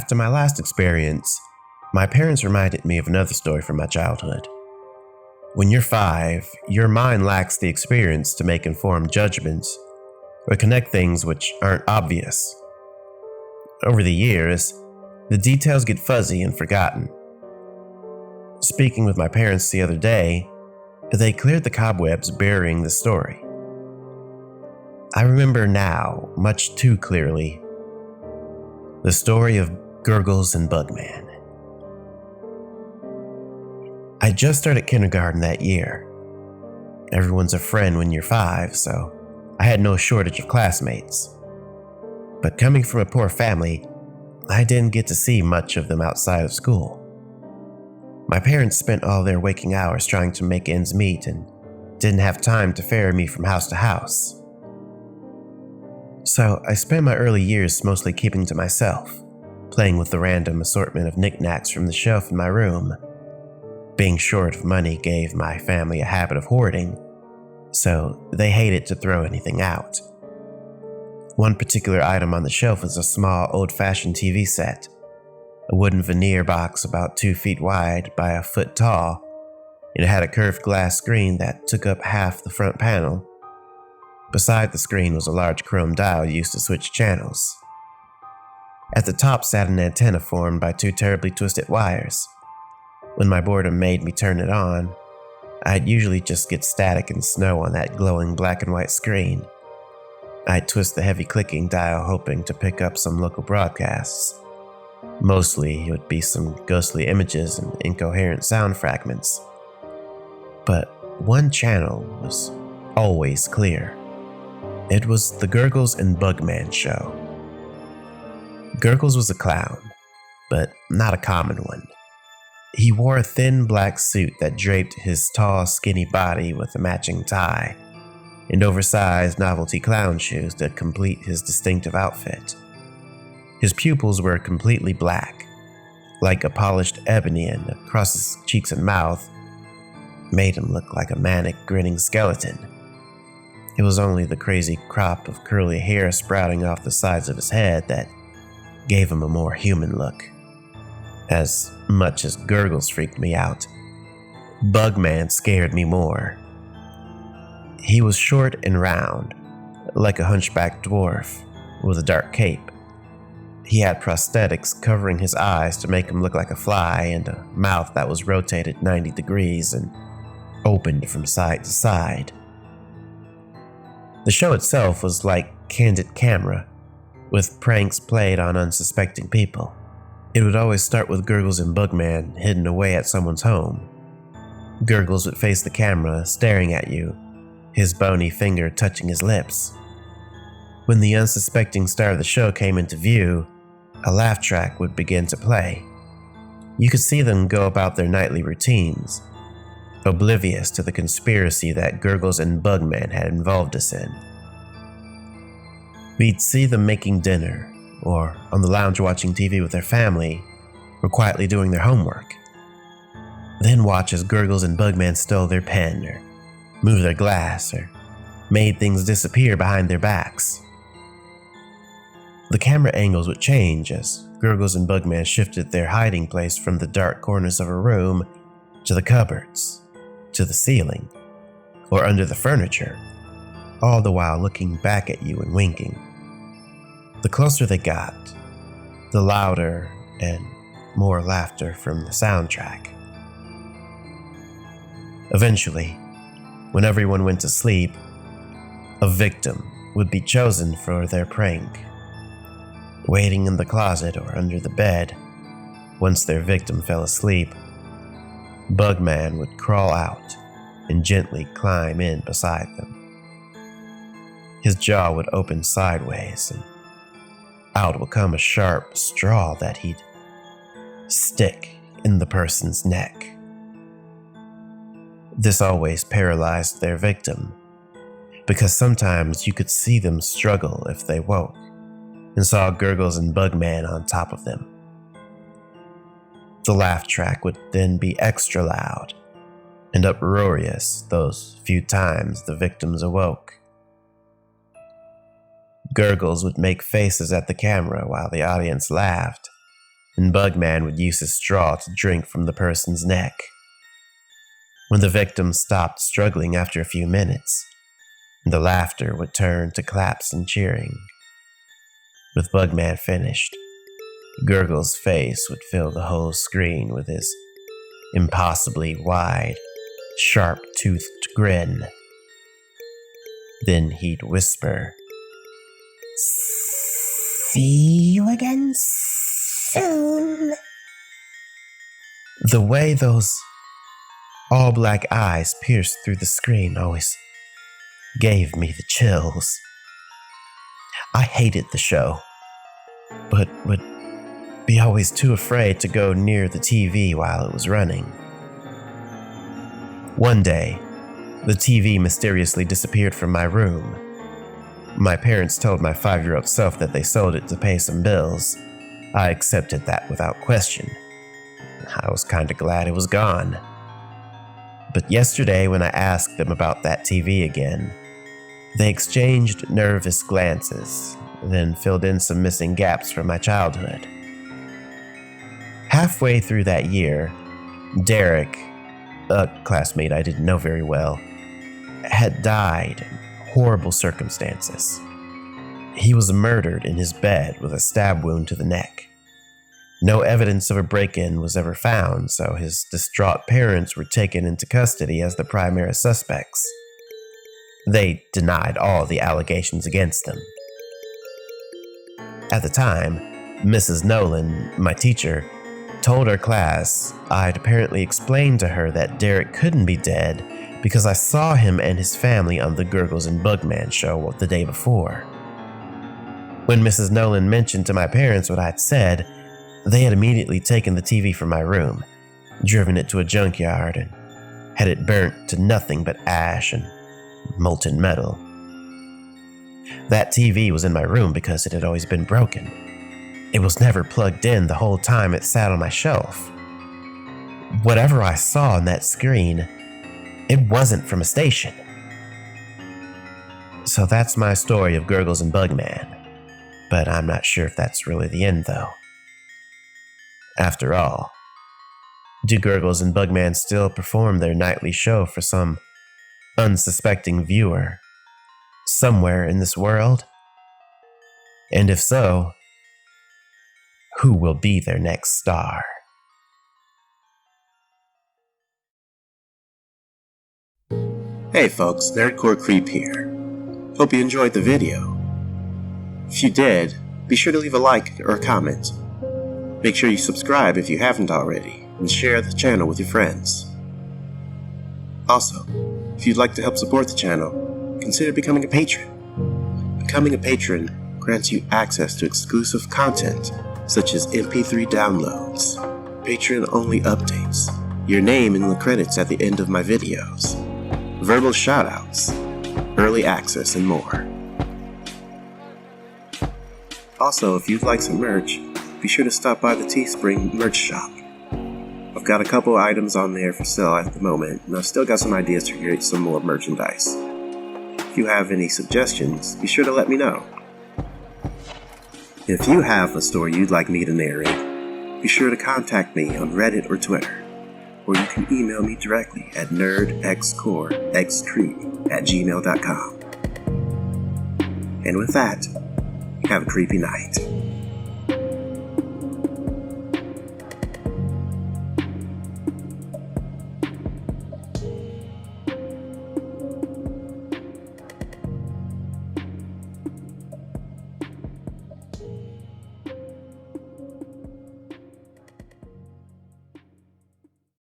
After my last experience, my parents reminded me of another story from my childhood. When you're 5, your mind lacks the experience to make informed judgments or connect things which aren't obvious. Over the years, the details get fuzzy and forgotten. Speaking with my parents the other day, they cleared the cobwebs burying the story. I remember now, much too clearly, the story of Gurgles and Bugman. I just started kindergarten that year. Everyone's a friend when you're 5, so I had no shortage of classmates. But coming from a poor family, I didn't get to see much of them outside of school. My parents spent all their waking hours trying to make ends meet and didn't have time to ferry me from house to house. So I spent my early years mostly keeping to myself, playing with the random assortment of knickknacks from the shelf in my room. Being short of money gave my family a habit of hoarding, so they hated to throw anything out. One particular item on the shelf was a small old-fashioned TV set, a wooden veneer box about 2 feet wide by a foot tall. It had a curved glass screen that took up half the front panel. Beside the screen was a large chrome dial used to switch channels. At the top sat an antenna formed by 2 terribly twisted wires. When my boredom made me turn it on, I'd usually just get static and snow on that glowing black and white screen. I'd twist the heavy clicking dial hoping to pick up some local broadcasts. Mostly it would be some ghostly images and incoherent sound fragments. But one channel was always clear. It was the Gurgles and Bugman show. Gurgles was a clown, but not a common one. He wore a thin black suit that draped his tall, skinny body with a matching tie, and oversized novelty clown shoes that complete his distinctive outfit. His pupils were completely black, like a polished ebony, and across his cheeks and mouth made him look like a manic, grinning skeleton. It was only the crazy crop of curly hair sprouting off the sides of his head that gave him a more human look. As much as Gurgles freaked me out, Bugman scared me more. He was short and round, like a hunchback dwarf, with a dark cape. He had prosthetics covering his eyes to make him look like a fly, and a mouth that was rotated 90 degrees and opened from side to side. The show itself was like candid camera, with pranks played on unsuspecting people. It would always start with Gurgles and Bugman hidden away at someone's home. Gurgles would face the camera, staring at you, his bony finger touching his lips. When the unsuspecting star of the show came into view, a laugh track would begin to play. You could see them go about their nightly routines, oblivious to the conspiracy that Gurgles and Bugman had involved us in. We'd see them making dinner, or on the lounge watching TV with their family, or quietly doing their homework. Then watch as Gurgles and Bugman stole their pen, or moved their glass, or made things disappear behind their backs. The camera angles would change as Gurgles and Bugman shifted their hiding place from the dark corners of a room to the cupboards, to the ceiling, or under the furniture, all the while looking back at you and winking. The closer they got, the louder and more laughter from the soundtrack. Eventually, when everyone went to sleep, a victim would be chosen for their prank. Waiting in the closet or under the bed, once their victim fell asleep, Bugman would crawl out and gently climb in beside them. His jaw would open sideways, and out would come a sharp straw that he'd stick in the person's neck. This always paralyzed their victim, because sometimes you could see them struggle if they woke and saw Gurgles and Bugman on top of them. The laugh track would then be extra loud and uproarious those few times the victims awoke. Gurgles would make faces at the camera while the audience laughed, and Bugman would use his straw to drink from the person's neck. When the victim stopped struggling after a few minutes, the laughter would turn to claps and cheering. With Bugman finished, Gurgles' face would fill the whole screen with his impossibly wide, sharp-toothed grin. Then he'd whisper, "See you again soon." The way those all-black eyes pierced through the screen always gave me the chills. I hated the show, but would be always too afraid to go near the TV while it was running. One day, the TV mysteriously disappeared from my room. My parents told my 5-year-old self that they sold it to pay some bills. I accepted that without question. I was kinda glad it was gone. But yesterday, when I asked them about that TV again, they exchanged nervous glances, then filled in some missing gaps from my childhood. Halfway through that year, Derek, a classmate I didn't know very well, had died in horrible circumstances. He was murdered in his bed with a stab wound to the neck. No evidence of a break-in was ever found, so his distraught parents were taken into custody as the primary suspects. They denied all the allegations against them. At the time, Mrs. Nolan, my teacher, told our class I'd apparently explained to her that Derek couldn't be dead because I saw him and his family on the Gurgles and Bugman show the day before. When Mrs. Nolan mentioned to my parents what I'd said, they had immediately taken the TV from my room, driven it to a junkyard, and had it burnt to nothing but ash and molten metal. That TV was in my room because it had always been broken. It was never plugged in the whole time it sat on my shelf. Whatever I saw on that screen, it wasn't from a station. So that's my story of Gurgles and Bugman, but I'm not sure if that's really the end though. After all, do Gurgles and Bugman still perform their nightly show for some unsuspecting viewer somewhere in this world? And if so, who will be their next star? Hey folks, NerdxCorexCreep here. Hope you enjoyed the video. If you did, be sure to leave a like or a comment. Make sure you subscribe if you haven't already, and share the channel with your friends. Also, if you'd like to help support the channel, consider becoming a patron. Becoming a patron grants you access to exclusive content such as MP3 downloads, Patreon-only updates, your name in the credits at the end of my videos, verbal shoutouts, early access, and more. Also, if you'd like some merch, be sure to stop by the Teespring merch shop. I've got a couple items on there for sale at the moment, and I've still got some ideas to create some more merchandise. If you have any suggestions, be sure to let me know. If you have a story you'd like me to narrate, be sure to contact me on Reddit or Twitter, or you can email me directly at NerdxCorexCreep@gmail.com. And with that, have a creepy night.